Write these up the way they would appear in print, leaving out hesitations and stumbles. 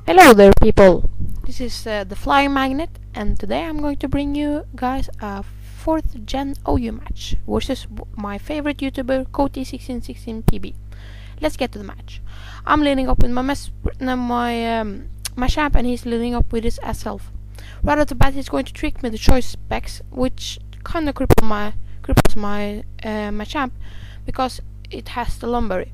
Hello there, people. This is the Flying Magnet, and today I'm going to bring you guys a 4th gen OU match versus my favorite YouTuber, Cote1616pb. Let's get to the match. I'm leading up with my champ, and he's leading up with his self. Right off the bat, he's going to trick me the choice specs, which kind of cripples my champ because it has the lumberry.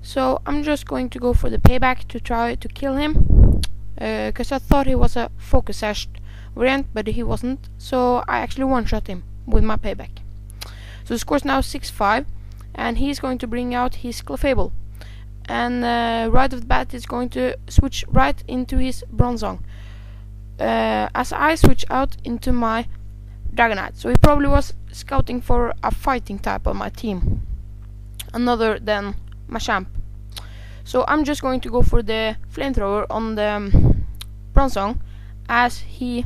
So I'm just going to go for the payback to try to kill him, because I thought he was a focus sash variant, but he wasn't. So I actually one-shot him with my payback. So the score's now 6-5, and he's going to bring out his Clefable. And right off the bat, it's going to switch right into his Bronzong, as I switch out into my Dragonite. So he probably was scouting for a fighting type on my team, another than my champ. So I'm just going to go for the flamethrower on the Bronzong, as he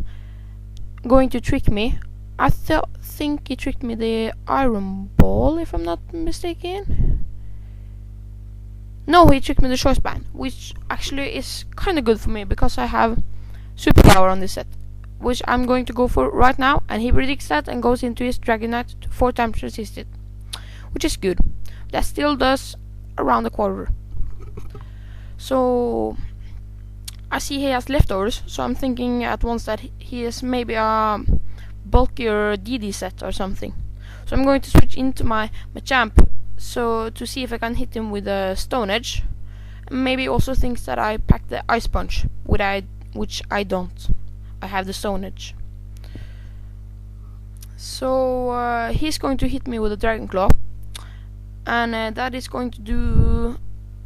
going to trick me. I think he tricked me the Iron Ball, if I'm not mistaken. No, he tricked me the Choice Band, which actually is kind of good for me because I have Superpower on this set, which I'm going to go for right now, and he predicts that and goes into his Dragonite to 4 times resisted, which is good. That still does around a quarter. So I see he has leftovers, so I'm thinking at once that he is maybe a bulkier DD set or something. So I'm going to switch into my champ, so to see if I can hit him with a Stone Edge. Maybe also thinks that I packed the Ice Punch, which I don't. I have the Stone Edge. So he's going to hit me with a Dragon Claw, and that is going to do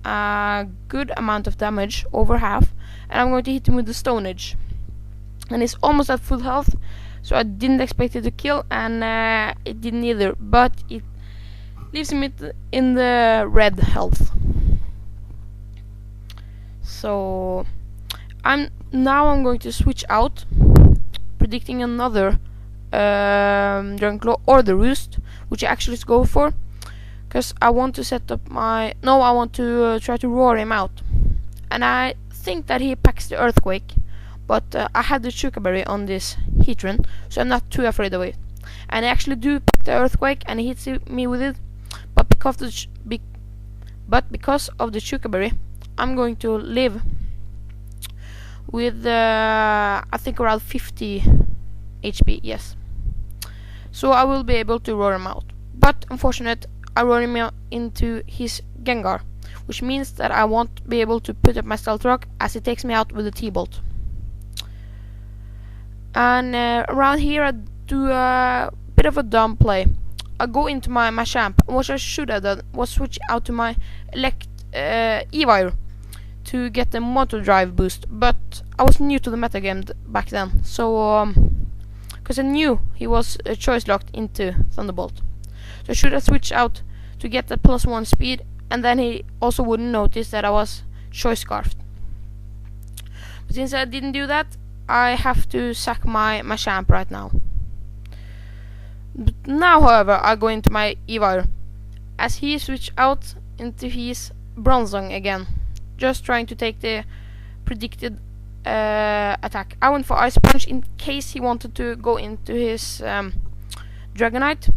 a good amount of damage, over half, and I'm going to hit him with the Stone Edge, and it's almost at full health, so I didn't expect it to kill, and it didn't either, but it leaves him in the red health. So I'm going to switch out, predicting another Dragon Claw or the Roost, which I actually go for, because I want to set up my... No, I want to try to roar him out. And I think that he packs the Earthquake, but I had the Chukaberry on this Heatran, so I'm not too afraid of it. And I actually do pack the Earthquake, and he hits me with it, but because of the Chukaberry, I'm going to live with, I think, around 50 HP, yes. So I will be able to roar him out. But unfortunately, I roar him into his Gengar, which means that I won't be able to put up my Stealth Rock, as it takes me out with a T-Bolt. And around here I do a bit of a dumb play. I go into my champ, and what I should have done was switch out to my Evire to get the Motor Drive boost, but I was new to the metagame back then, so because I knew he was choice locked into Thunderbolt. So I should have switched out to get the +1 speed, and then he also wouldn't notice that I was choice scarfed. But since I didn't do that, I have to sack my champ right now. But now, however, I go into my Evire, as he switched out into his Bronzong again, just trying to take the predicted attack. I went for Ice Punch in case he wanted to go into his Dragonite,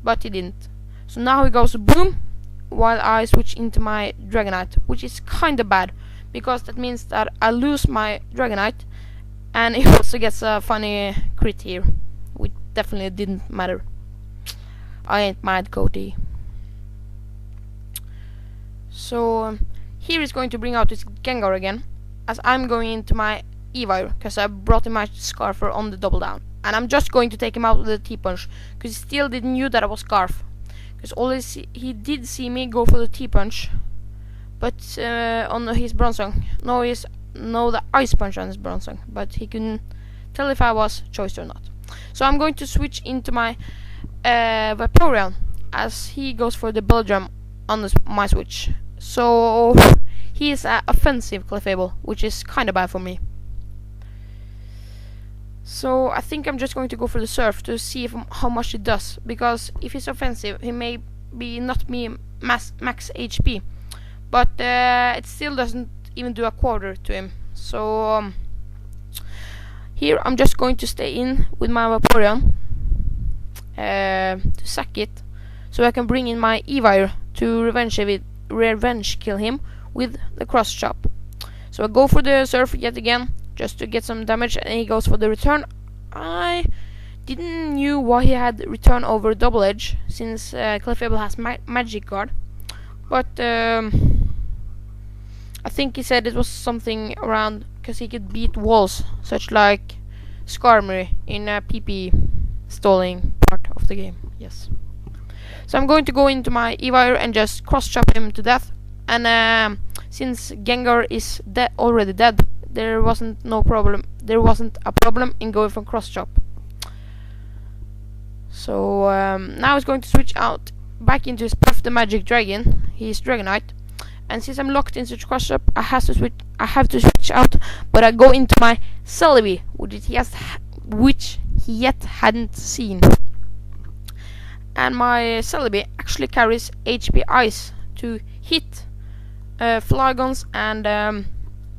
but he didn't. So now he goes boom, while I switch into my Dragonite, which is kinda bad, because that means that I lose my Dragonite, and he also gets a funny crit here, which definitely didn't matter. I ain't mad, Cody. So here he's going to bring out his Gengar again, as I'm going into my Evire, because I brought in my Scarfer on the double down. And I'm just going to take him out with a T-Punch, because he still didn't knew that I was Scarf. Because he did see me go for the T-Punch, but on his Bronzong. No, the Ice Punch on his Bronzong, but he couldn't tell if I was choiced or not. So I'm going to switch into my Vaporeon, as he goes for the Belldrum on my switch. So he is an offensive Clefable, which is kind of bad for me. So I think I'm just going to go for the Surf to see how much it does, because if he's offensive, he may be not me max HP, but it still doesn't even do a quarter to him. So here I'm just going to stay in with my Vaporeon to sack it, so I can bring in my Evire to revenge kill him with the cross chop. So I go for the surf yet again, just to get some damage, and he goes for the return. I didn't knew why he had return over double edge, since Clefable has magic guard, but I think he said it was something around because he could beat walls, such like Skarmory in a PP stalling part of the game. Yes. So I'm going to go into my Evire and just cross chop him to death. And since Gengar is already dead, there wasn't a problem in going for cross chop. So now he's going to switch out back into his Puff the Magic Dragon. He's Dragonite, and since I'm locked into cross chop, I have to switch out. But I go into my Celebi, which he yet hadn't seen. And my Celebi actually carries HP Ice to hit Flygons and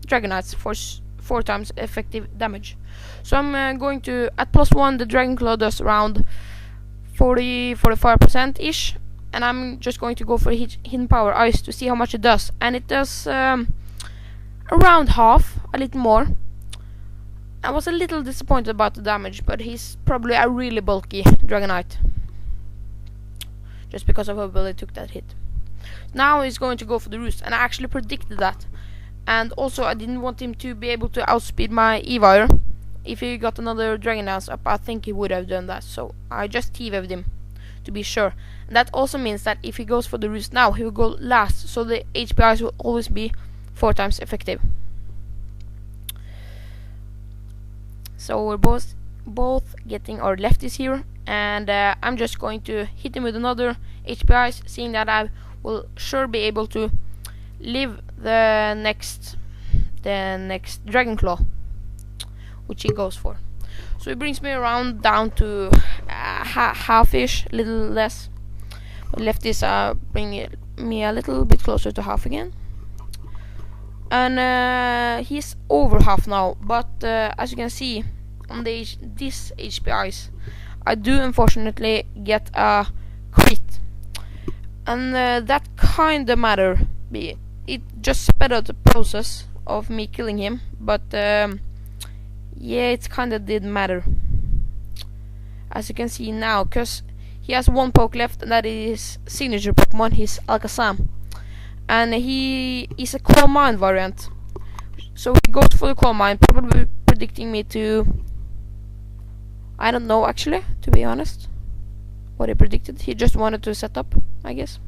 Dragonites for 4 times effective damage. So I'm going to, at +1, the Dragon Claw does around 40-45% ish, and I'm just going to go for Hidden Power Ice to see how much it does. And it does around half, a little more. I was a little disappointed about the damage, but he's probably a really bulky Dragonite, just because of how well he took that hit. Now he's going to go for the Roost, and I actually predicted that. And also I didn't want him to be able to outspeed my Evire. If he got another Dragon Dance up, I think he would have done that, so I just T-Waved him to be sure. And that also means that if he goes for the Roost now, he will go last, so the HPIs will always be 4 times effective. So we're both getting our lefties here, and I'm just going to hit him with another HPIs, seeing that I will sure be able to live the next Dragon Claw, which he goes for. So it brings me around down to half-ish, a little less. But lefties bring me a little bit closer to half again. And he's over half now, but as you can see on this HPIs, I do unfortunately get a crit. And that kinda matter. It just sped up the process of me killing him, but yeah, it kinda did matter, as you can see now, because he has 1 poke left, and that is signature Pokemon, his Alakazam, and he is a Calm Mind variant, so he goes for the Calm Mind, probably predicting me to, I don't know actually, to be honest, what he predicted. He just wanted to set up, I guess.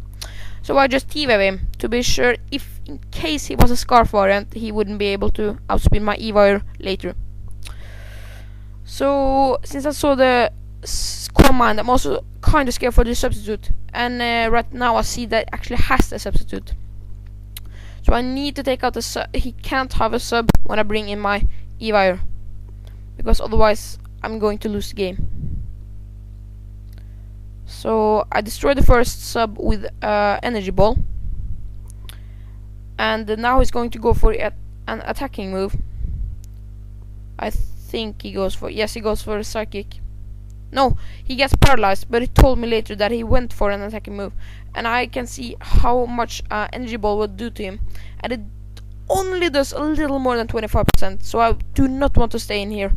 So I just T-Wave him to be sure, if in case he was a Scarf variant, he wouldn't be able to outspeed my Evire later. So since I saw the Calm Mind, I'm also kind of scared for the substitute, and right now I see that it actually has the substitute. So I need to take out the sub. He can't have a sub when I bring in my Evire, because otherwise I'm going to lose the game. So I destroyed the first sub with Energy Ball, and now he's going to go for an attacking move. I think he goes for, yes, he goes for a Psychic. No, he gets paralyzed, but he told me later that he went for an attacking move, and I can see how much Energy Ball would do to him, and it only does a little more than 25%, so I do not want to stay in here.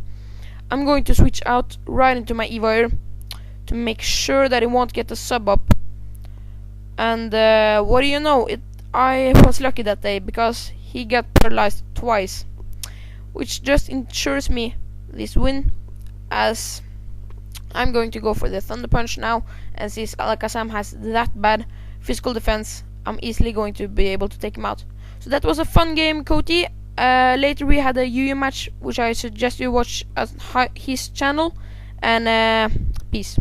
I'm going to switch out right into my Evire to make sure that he won't get the sub up. And what do you know, I was lucky that day, because he got paralyzed twice, which just ensures me this win, as I'm going to go for the Thunder Punch now, and since Alakazam has that bad physical defense, I'm easily going to be able to take him out. So that was a fun game, Cote. Later we had a Yu-Yu match, which I suggest you watch at his channel, and peace.